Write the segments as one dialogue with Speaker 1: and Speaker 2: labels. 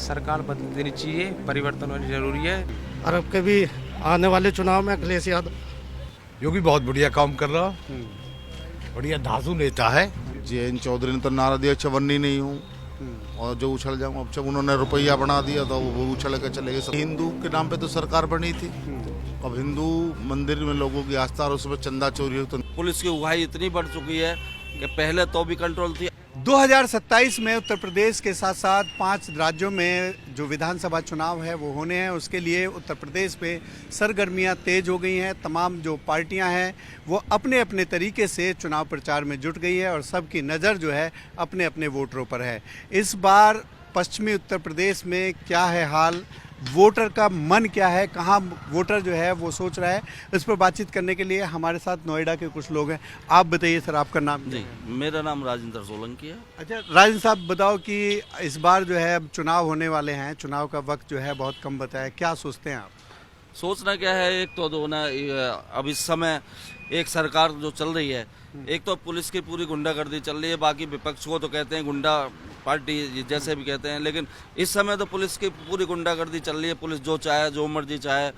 Speaker 1: सरकार बदल देनी चाहिए, परिवर्तन होनी जरूरी है।
Speaker 2: और अब के भी आने वाले चुनाव में अखिलेश यादव
Speaker 3: जो कि बहुत बढ़िया काम कर रहा, बढ़िया धांसू नेता है।
Speaker 4: जयंत चौधरी ने तो नारा दिया चवन्नी नहीं हूँ और जो उछल जाऊँ। अब जब उन्होंने रुपया बना दिया तो वो उछल के चले गए। हिंदू के नाम पे तो सरकार बनी थी, अब हिंदू मंदिर में लोगों की आस्था और उसमें चंदा चोरी हो तो
Speaker 5: पुलिस की उगाही इतनी बढ़ चुकी है कि पहले तो भी कंट्रोल थी।
Speaker 6: 2027 में उत्तर प्रदेश के साथ साथ 5 राज्यों में जो विधानसभा चुनाव है वो होने हैं। उसके लिए उत्तर प्रदेश में सरगर्मियां तेज हो गई हैं। तमाम जो पार्टियां हैं वो अपने अपने तरीके से चुनाव प्रचार में जुट गई है और सबकी नज़र जो है अपने अपने वोटरों पर है। इस बार पश्चिमी उत्तर प्रदेश में क्या है हाल, वोटर का मन क्या है, कहाँ वोटर जो है वो सोच रहा है, इस पर बातचीत करने के लिए हमारे साथ नोएडा के कुछ लोग हैं। आप बताइए सर, आपका नाम?
Speaker 5: जी, मेरा नाम राजेंद्र सोलंकी है।
Speaker 6: अच्छा राजन साहब, बताओ कि इस बार जो है अब चुनाव होने वाले हैं, चुनाव का वक्त जो है बहुत कम बताया, क्या सोचते हैं आप?
Speaker 5: सोचना क्या है, एक तो दो ना, अब इस समय एक सरकार जो चल रही है, एक तो पुलिस की पूरी गुंडागर्दी चल रही है। बाकी विपक्ष को तो कहते हैं गुंडा पार्टी जैसे भी कहते हैं, लेकिन इस समय तो पुलिस की पूरी गुंडागर्दी चल रही है। पुलिस जो चाहे जो मर्जी चाहे,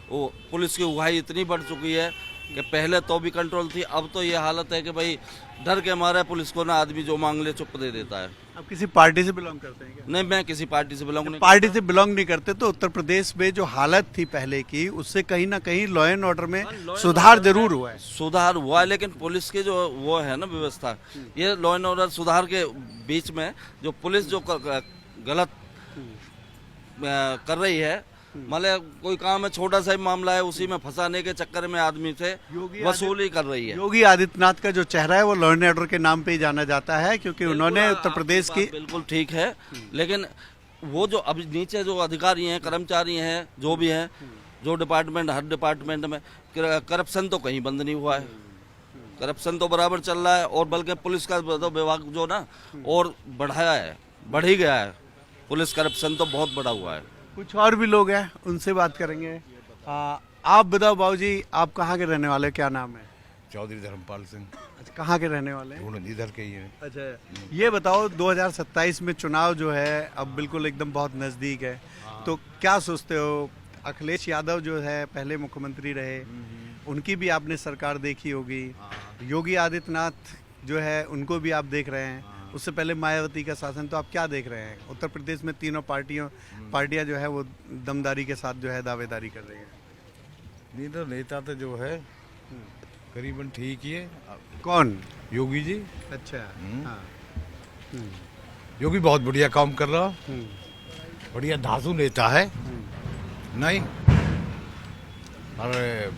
Speaker 5: वो पुलिस की उगाही इतनी बढ़ चुकी है कि पहले तो भी कंट्रोल थी, अब तो ये हालत है कि भाई डर के मारे पुलिस को ना आदमी जो मांग ले चुप दे देता है।
Speaker 6: आप किसी पार्टी से बिलोंग करते हैं क्या?
Speaker 5: नहीं, मैं किसी पार्टी से बिलोंग नहीं।
Speaker 6: पार्टी से बिलोंग नहीं करते तो उत्तर प्रदेश में जो हालत थी पहले की, उससे कहीं ना कहीं लॉ एंड ऑर्डर में सुधार जरूर हुआ है।
Speaker 5: सुधार हुआ है, लेकिन पुलिस की जो वो है ना व्यवस्था, ये लॉ एंड ऑर्डर सुधार के बीच में जो पुलिस जो गलत कर रही है, मतलब कोई काम है, छोटा सा ही मामला है, उसी में फंसाने के चक्कर में आदमी से वसूली कर रही है।
Speaker 6: योगी आदित्यनाथ का जो चेहरा है वो लॉ एंड ऑर्डर के नाम पे ही जाना जाता है, क्योंकि उन्होंने उत्तर प्रदेश की
Speaker 5: बिल्कुल ठीक है, लेकिन वो जो अभी नीचे जो अधिकारी हैं, कर्मचारी हैं, जो भी हैं, जो डिपार्टमेंट, हर डिपार्टमेंट में करप्शन तो कहीं बंद नहीं हुआ है। करप्शन तो बराबर चल रहा है, और बल्कि पुलिस का तो विभाग जो ना और बढ़ाया है, बढ़ ही गया है। पुलिस करप्शन तो बहुत बड़ा हुआ है।
Speaker 6: कुछ और भी लोग हैं, उनसे बात करेंगे। आप बताओ बाबूजी, आप कहाँ के रहने वाले, क्या नाम है?
Speaker 3: चौधरी धर्मपाल सिंह।
Speaker 6: अच्छा, कहाँ के रहने वाले हैं?
Speaker 3: ढूंढ इधर के ही है।
Speaker 6: अच्छा, ये बताओ 2027 में चुनाव जो है अब बिल्कुल एकदम बहुत नज़दीक है, तो क्या सोचते हो? अखिलेश यादव जो है पहले मुख्यमंत्री रहे, उनकी भी आपने सरकार देखी होगी। योगी आदित्यनाथ जो है उनको भी आप देख रहे हैं, उससे पहले मायावती का शासन, तो आप क्या देख रहे हैं? उत्तर प्रदेश में तीनों पार्टियां जो है वो दमदारी के साथ जो है दावेदारी कर रही है।
Speaker 3: लीडर नेता तो जो है करीबन ठीक ही है।
Speaker 6: कौन?
Speaker 3: योगी जी।
Speaker 6: अच्छा, हाँ।
Speaker 3: जो कि बहुत बढ़िया काम कर रहा, बढ़िया धांसू नेता है। नहीं, अरे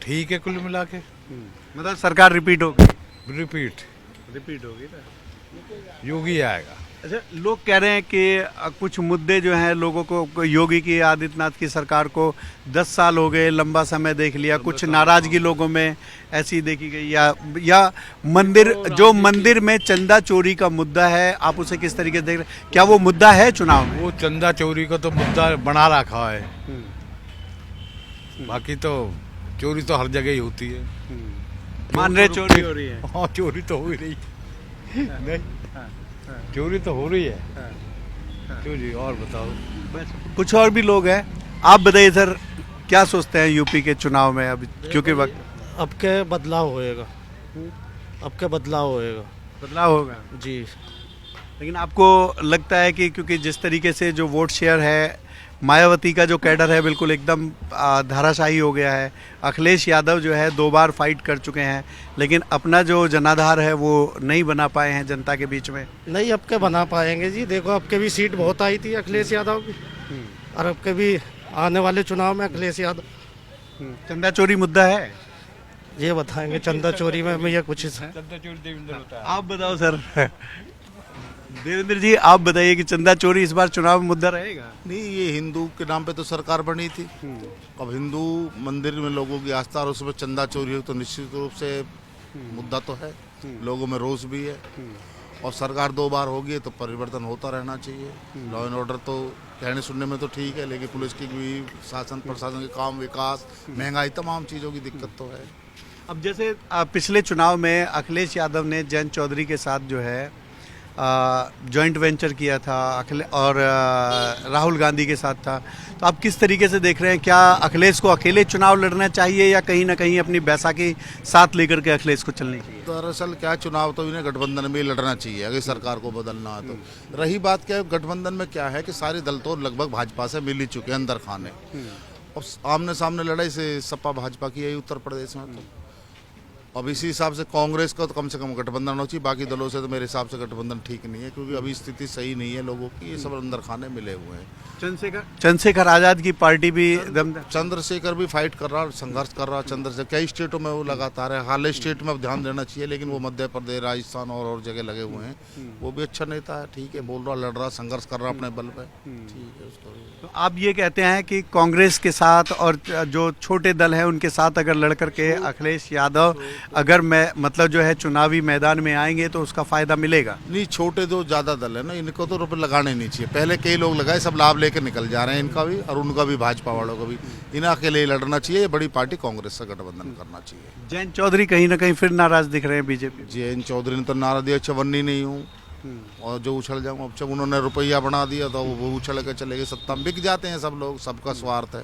Speaker 3: ठीक है, कुल मिला के
Speaker 6: मतलब सरकार रिपीट होगी?
Speaker 3: रिपीट
Speaker 6: होगी ना?
Speaker 3: योगी आएगा।
Speaker 6: अच्छा, लोग कह रहे हैं कि कुछ मुद्दे जो हैं लोगों को, योगी की, आदित्यनाथ की सरकार को 10 साल हो गए, लंबा समय देख लिया, कुछ नाराजगी लोगों में ऐसी देखी गई, या मंदिर में चंदा चोरी का मुद्दा है, आप उसे किस तरीके से देख रहे हैं? क्या वो मुद्दा है चुनाव में?
Speaker 3: वो चंदा चोरी का तो मुद्दा बना रखा है, बाकी तो चोरी तो हर जगह ही होती है।
Speaker 6: मान रहे चोरी हो रही है?
Speaker 3: हाँ, चोरी तो हो ही रही नहीं, चोरी तो हो रही है। चोरी। और बताओ,
Speaker 6: बस कुछ और भी लोग हैं। आप बताइए सर, क्या सोचते हैं यूपी के चुनाव में अभी, क्योंकि वक्त
Speaker 2: अब के बदलाव होएगा, अब के बदलाव
Speaker 6: होगा
Speaker 2: जी।
Speaker 6: लेकिन आपको लगता है कि क्योंकि जिस तरीके से जो वोट शेयर है, मायावती का जो कैडर है बिल्कुल एकदम धाराशाही हो गया है, अखिलेश यादव जो है 2 बार फाइट कर चुके हैं, लेकिन अपना जो जनाधार है वो नहीं बना पाए हैं जनता के बीच में?
Speaker 2: नहीं, अब के बना पाएंगे जी। देखो, अब के भी सीट बहुत आई थी अखिलेश यादव की, और अब के भी आने वाले चुनाव में अखिलेश यादव।
Speaker 6: चंदा चोरी मुद्दा है,
Speaker 2: ये बताएंगे चंदा चोरी में भैया कुछ।
Speaker 6: आप बताओ सर। देवेंद्र जी, आप बताइए कि चंदा चोरी इस बार चुनाव में मुद्दा रहेगा?
Speaker 4: नहीं, ये हिंदू के नाम पे तो सरकार बनी थी, अब हिंदू मंदिर में लोगों की आस्था और उसमें चंदा चोरी हो तो निश्चित रूप से मुद्दा तो है, लोगों में रोष भी है। और सरकार 2 बार होगी तो परिवर्तन होता रहना चाहिए। लॉ एंड ऑर्डर तो कहने सुनने में तो ठीक है, लेकिन पुलिस की भी, शासन प्रशासन के काम, विकास, महंगाई, तमाम चीज़ों की दिक्कत तो है।
Speaker 6: अब जैसे पिछले चुनाव में अखिलेश यादव ने जयंत चौधरी के साथ जो है जॉइंट वेंचर किया था और राहुल गांधी के साथ था। तो आप किस तरीके से देख रहे हैं, क्या अखिलेश को अकेले चुनाव लड़ना चाहिए या कहीं ना कहीं अपनी बैसाखी साथ लेकर के अखिलेश को चलनी चाहिए?
Speaker 4: दरअसल क्या चुनाव तो इन्हें गठबंधन में ही लड़ना चाहिए अगर सरकार को बदलना है तो। रही बात क्या है, गठबंधन में क्या है कि सारे दल तो लगभग भाजपा से मिल ही चुके हैं अंदर खाने। और आमने सामने लड़ाई से सपा भाजपा की यही उत्तर प्रदेश में। तो अब इसी हिसाब से कांग्रेस का तो कम से कम गठबंधन होना चाहिए, बाकी दलों से तो मेरे हिसाब से गठबंधन ठीक नहीं है, क्योंकि अभी स्थिति सही नहीं है लोगों की, ये सब अंदर खाने मिले हुए हैं।
Speaker 6: चंद्रशेखर आजाद की पार्टी भी
Speaker 4: चंद्रशेखर भी फाइट कर रहा, संघर्ष कर रहा। चंद्रशेखर कई स्टेटों में वो लगातार है, हाल स्टेट में अब ध्यान देना चाहिए, लेकिन वो मध्य प्रदेश, राजस्थान और जगह लगे हुए हैं। वो भी अच्छा नेता है, ठीक है, बोल रहा, लड़ रहा, संघर्ष कर रहा अपने बल पे, ठीक है उसको।
Speaker 6: तो आप ये कहते हैं कि कांग्रेस के साथ और जो छोटे दल हैं उनके साथ अगर लड़ करके अखिलेश यादव अगर मतलब जो है चुनावी मैदान में आएंगे तो उसका फायदा मिलेगा?
Speaker 4: नहीं, छोटे जो ज्यादा दल है ना, इनको तो रुपए लगाने नहीं चाहिए। पहले कई लोग लगाए, सब लाभ लेकर निकल जा रहे हैं, इनका भी और उनका भी, भाजपा वालों का भी। इन्हें अकेले ही लड़ना चाहिए, बड़ी पार्टी कांग्रेस से गठबंधन करना चाहिए।
Speaker 6: जयंत चौधरी कहीं ना कहीं फिर नाराज दिख रहे हैं बीजेपी।
Speaker 4: जयंत चौधरी ने तो नारा दिया, चवन्नी नहीं हूँ और जो उछल जाऊँ। अब जब उन्होंने रुपया बना दिया तो वो उछल के चले गए। सत्ता में बिक जाते हैं सब लोग, सबका स्वार्थ है।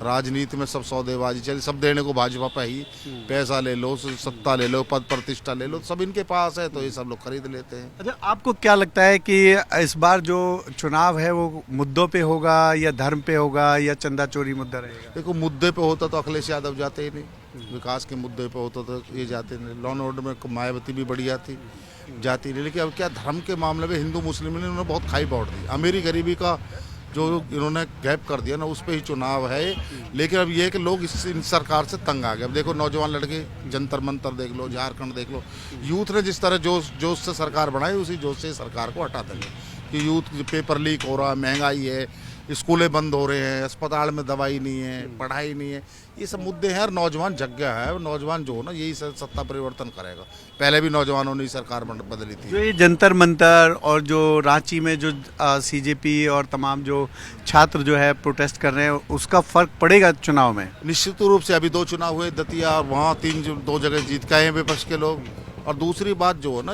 Speaker 4: राजनीति में सब सौदेबाजी चली, सब देने को भाजपा पे ही। पैसा ले लो, सत्ता ले लो, पद प्रतिष्ठा ले लो, सब इनके पास है, तो ये सब लोग खरीद लेते हैं।
Speaker 6: अच्छा, आपको क्या लगता है कि इस बार जो चुनाव है वो मुद्दों पे होगा या धर्म पे होगा या चंदा चोरी मुद्दा रहेगा?
Speaker 4: देखो, मुद्दे पे होता तो अखिलेश यादव जाते ही नहीं, विकास के मुद्दे पे होता तो ये जाते नहीं। लॉ एंड ऑर्डर में मायावती भी बढ़िया थी, जाती नहीं। लेकिन अब क्या, धर्म के मामले में हिंदू मुस्लिम ने उन्होंने बहुत खाई बांट दी। अमीरी गरीबी का जो इन्होंने गैप कर दिया ना, उस पर ही चुनाव है। लेकिन अब ये है कि लोग इन सरकार से तंग आ गए। अब देखो, नौजवान लड़के, जंतर मंतर देख लो, झारखंड देख लो, यूथ ने जिस तरह जोश से सरकार बनाई, उसी जोश से सरकार को हटा देंगे। कि यूथ पेपर लीक हो रहा, महंगाई है, स्कूलें बंद हो रहे हैं, अस्पताल में दवाई नहीं है, पढ़ाई नहीं है, ये सब मुद्दे हैं। और नौजवान जग गया है, नौजवान जो हो ना, यही सत्ता परिवर्तन करेगा। पहले भी नौजवानों ने सरकार बदली थी।
Speaker 6: जो ये जंतर मंतर और जो रांची में जो सीजेपी और तमाम जो छात्र जो है प्रोटेस्ट कर रहे हैं, उसका फर्क पड़ेगा चुनाव में?
Speaker 4: निश्चित रूप से। अभी 2 चुनाव हुए, दतिया और वहाँ 2 जगह जीत के आए हैं विपक्ष के लोग। और दूसरी बात जो है ना,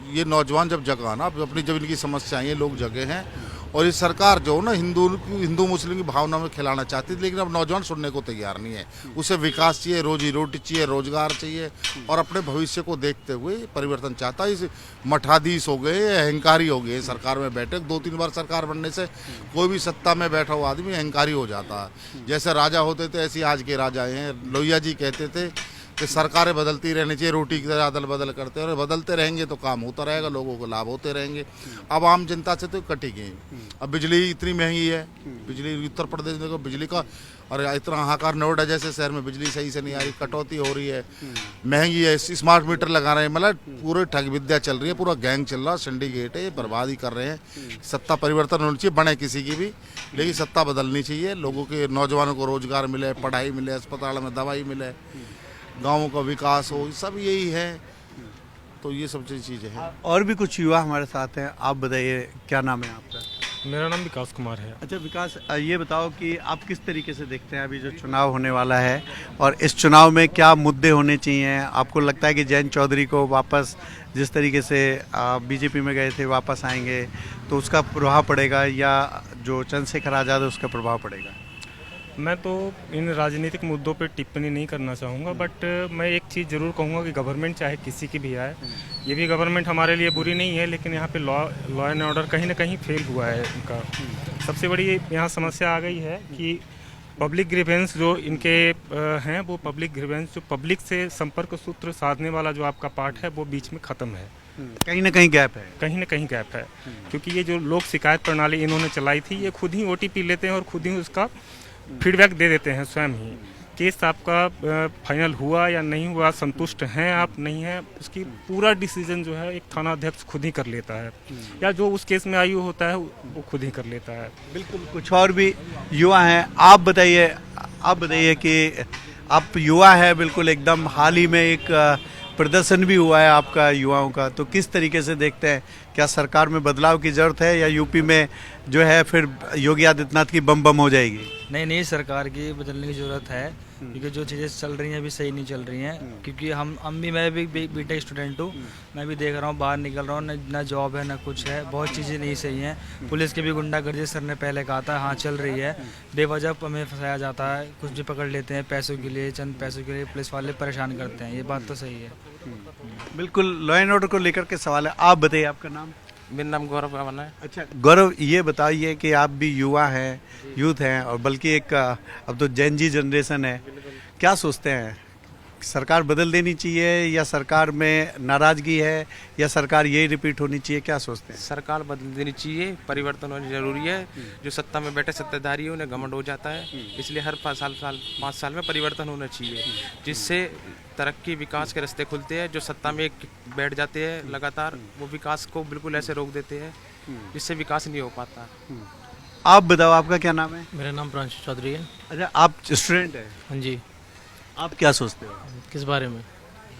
Speaker 4: ये नौजवान जब जगा ना, अपनी जब इनकी समस्याएं, ये लोग जगे हैं। और ये सरकार जो ना हिंदू मुस्लिम की भावना में खिलाना चाहती थी, लेकिन अब नौजवान सुनने को तैयार नहीं है। उसे विकास चाहिए, रोजी रोटी चाहिए, रोजगार चाहिए, और अपने भविष्य को देखते हुए परिवर्तन चाहता है। इस मठाधीश हो गए, अहंकारी हो गए सरकार में बैठे। 2-3 बार सरकार बनने से कोई भी सत्ता में बैठा हुआ आदमी अहंकारी हो जाता है। जैसे राजा होते थे, ऐसे आज के राजा हैं। लोहिया जी कहते थे कि सरकारें बदलती रहनी चाहिए, रोटी की तरह अदल बदल करते हैं, और बदलते रहेंगे तो काम होता रहेगा, लोगों को लाभ होते रहेंगे। अब आम जनता से तो कटी गई। अब बिजली इतनी महंगी है, बिजली उत्तर प्रदेश में बिजली का, और इतना हाहाकार, नोएडा जैसे शहर में बिजली सही से नहीं आ रही, कटौती हो रही है, महंगी है। स्मार्ट मीटर लगा रहे हैं, मतलब पूरे ठग विद्या चल रही है, पूरा गैंग चल रहा, सिंडिकेट है, ये बर्बादी कर रहे हैं। सत्ता परिवर्तन होनी चाहिए, बने किसी की भी, लेकिन सत्ता बदलनी चाहिए। लोगों के, नौजवानों को रोजगार मिले, पढ़ाई मिले, अस्पताल में दवाई मिले, गाँवों का विकास हो, सब यही है। तो ये सब चीज़ें हैं।
Speaker 6: और भी कुछ युवा हमारे साथ हैं, आप बताइए, क्या नाम है आपका?
Speaker 7: मेरा नाम विकास कुमार है।
Speaker 6: अच्छा विकास, ये बताओ कि आप किस तरीके से देखते हैं अभी जो चुनाव होने वाला है, और इस चुनाव में क्या मुद्दे होने चाहिए? आपको लगता है कि जयंत चौधरी को वापस, जिस तरीके से बीजेपी में गए थे, वापस आएंगे तो उसका प्रभाव पड़ेगा, या जो चंद्रशेखर आजाद है उसका प्रभाव पड़ेगा?
Speaker 7: मैं तो इन राजनीतिक मुद्दों पे टिप्पणी नहीं करना चाहूँगा, बट मैं एक चीज़ ज़रूर कहूँगा कि गवर्नमेंट चाहे किसी की भी आए, ये भी गवर्नमेंट हमारे लिए बुरी नहीं है, लेकिन यहाँ पे लॉ एंड ऑर्डर कहीं ना कहीं फेल हुआ है इनका। सबसे बड़ी यहाँ समस्या आ गई है कि पब्लिक ग्रीवेंस जो इनके हैं, वो पब्लिक ग्रीवेंस जो पब्लिक से संपर्क सूत्र साधने वाला जो आपका पार्ट है, वो बीच में ख़त्म है।
Speaker 6: कहीं ना कहीं गैप है,
Speaker 7: कहीं ना कहीं गैप है। क्योंकि ये जो लोक शिकायत प्रणाली इन्होंने चलाई थी, ये खुद ही OTP लेते हैं और खुद ही उसका फीडबैक दे देते हैं स्वयं ही। केस आपका फाइनल हुआ या नहीं हुआ, संतुष्ट हैं आप, नहीं हैं, उसकी पूरा डिसीजन जो है एक थाना अध्यक्ष खुद ही कर लेता है, या जो उस केस में आयु होता है वो खुद ही कर लेता है।
Speaker 6: बिल्कुल। कुछ और भी युवा हैं, आप बताइए कि आप युवा है, बिल्कुल एकदम हाल ही में एक प्रदर्शन भी हुआ है आपका युवाओं का, तो किस तरीके से देखते हैं? क्या सरकार में बदलाव की ज़रूरत है, या यूपी में जो है फिर योगी आदित्यनाथ की बम बम हो जाएगी?
Speaker 8: नहीं, सरकार की बदलने की ज़रूरत है, क्योंकि जो चीज़ें चल रही हैं अभी सही नहीं चल रही हैं। क्योंकि मैं भी बीटेक स्टूडेंट हूँ, मैं भी देख रहा हूँ, बाहर निकल रहा हूँ, ना जॉब है ना कुछ है, बहुत चीज़ें नहीं सही हैं। पुलिस की भी गुंडागर्दी सर ने पहले कहा था, हाँ चल रही है, बेवजह हमें फंसाया जाता है, कुछ भी पकड़ लेते हैं पैसों के लिए, चंद पैसों के लिए पुलिस वाले परेशान करते हैं, ये बात तो सही है।
Speaker 6: बिल्कुल, लॉ एंड ऑर्डर को लेकर के सवाल है। आप बताइए, आपका नाम?
Speaker 1: मेरा नाम गौरव पवन है।
Speaker 6: अच्छा गौरव, ये बताइए कि आप भी युवा हैं, यूथ हैं, और बल्कि एक अब तो जेन जी जनरेशन है, क्या सोचते हैं, सरकार बदल देनी चाहिए या सरकार में नाराजगी है या सरकार यही रिपीट होनी चाहिए, क्या सोचते हैं?
Speaker 1: सरकार बदल देनी चाहिए, परिवर्तन होनी जरूरी है। जो सत्ता में बैठे सत्ताधारी है उन्हें घमंड हो जाता है, इसलिए हर 5 साल में परिवर्तन होना चाहिए, जिससे तरक्की विकास के रास्ते खुलते हैं। जो सत्ता में बैठ जाते हैं लगातार, वो विकास को बिल्कुल ऐसे रोक देते हैं, जिससे विकास नहीं हो पाता।
Speaker 6: आप बताओ, आपका क्या नाम है?
Speaker 9: मेरा नाम प्रांशु चौधरी है।
Speaker 6: अच्छा, आप स्टूडेंट हैं?
Speaker 9: हाँ जी।
Speaker 6: आप क्या सोचते हो
Speaker 9: किस बारे में?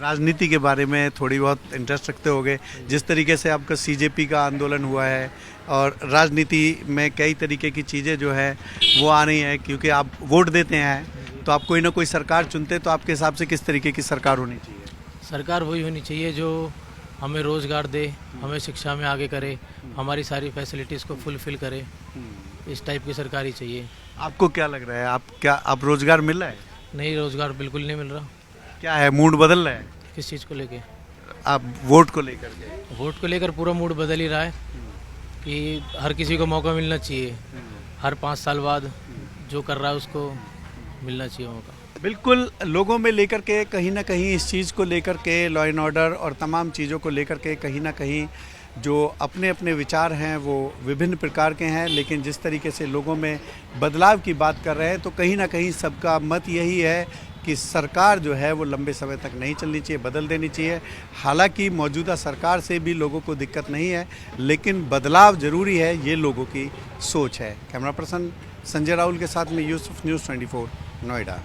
Speaker 6: राजनीति के बारे में थोड़ी बहुत इंटरेस्ट रखते होगे, जिस तरीके से आपका सीजेपी का आंदोलन हुआ है और राजनीति में कई तरीके की चीज़ें जो है वो आ रही हैं, क्योंकि आप वोट देते हैं तो आप कोई ना कोई सरकार चुनते, तो आपके हिसाब से किस तरीके की सरकार होनी चाहिए?
Speaker 9: सरकार वही होनी चाहिए जो हमें रोज़गार दे, हमें शिक्षा में आगे करे, हमारी सारी फैसिलिटीज़ को फुलफ़िल करे, इस टाइप की सरकार ही चाहिए।
Speaker 6: आपको क्या लग रहा है, आप रोजगार मिल रहा है?
Speaker 9: नहीं, रोज़गार बिल्कुल नहीं मिल रहा।
Speaker 6: क्या है, मूड बदल रहा है?
Speaker 9: किस चीज़ को लेके?
Speaker 6: आप वोट को लेकर के?
Speaker 9: वोट को लेकर पूरा मूड बदल ही रहा है कि हर किसी को मौका मिलना चाहिए, हर 5 साल बाद जो कर रहा है उसको मिलना चाहिए मौका।
Speaker 6: बिल्कुल, लोगों में लेकर के कहीं ना कहीं इस चीज़ को लेकर के, लॉ एंड ऑर्डर और तमाम चीज़ों को लेकर के कहीं ना कहीं जो अपने अपने विचार हैं वो विभिन्न प्रकार के हैं, लेकिन जिस तरीके से लोगों में बदलाव की बात कर रहे हैं तो कहीं ना कहीं सबका मत यही है कि सरकार जो है वो लंबे समय तक नहीं चलनी चाहिए, बदल देनी चाहिए। हालांकि मौजूदा सरकार से भी लोगों को दिक्कत नहीं है, लेकिन बदलाव ज़रूरी है, ये लोगों की सोच है। कैमरा पर्सन संजय राहुल के साथ में यूसुफ, न्यूज़ 24 नोएडा।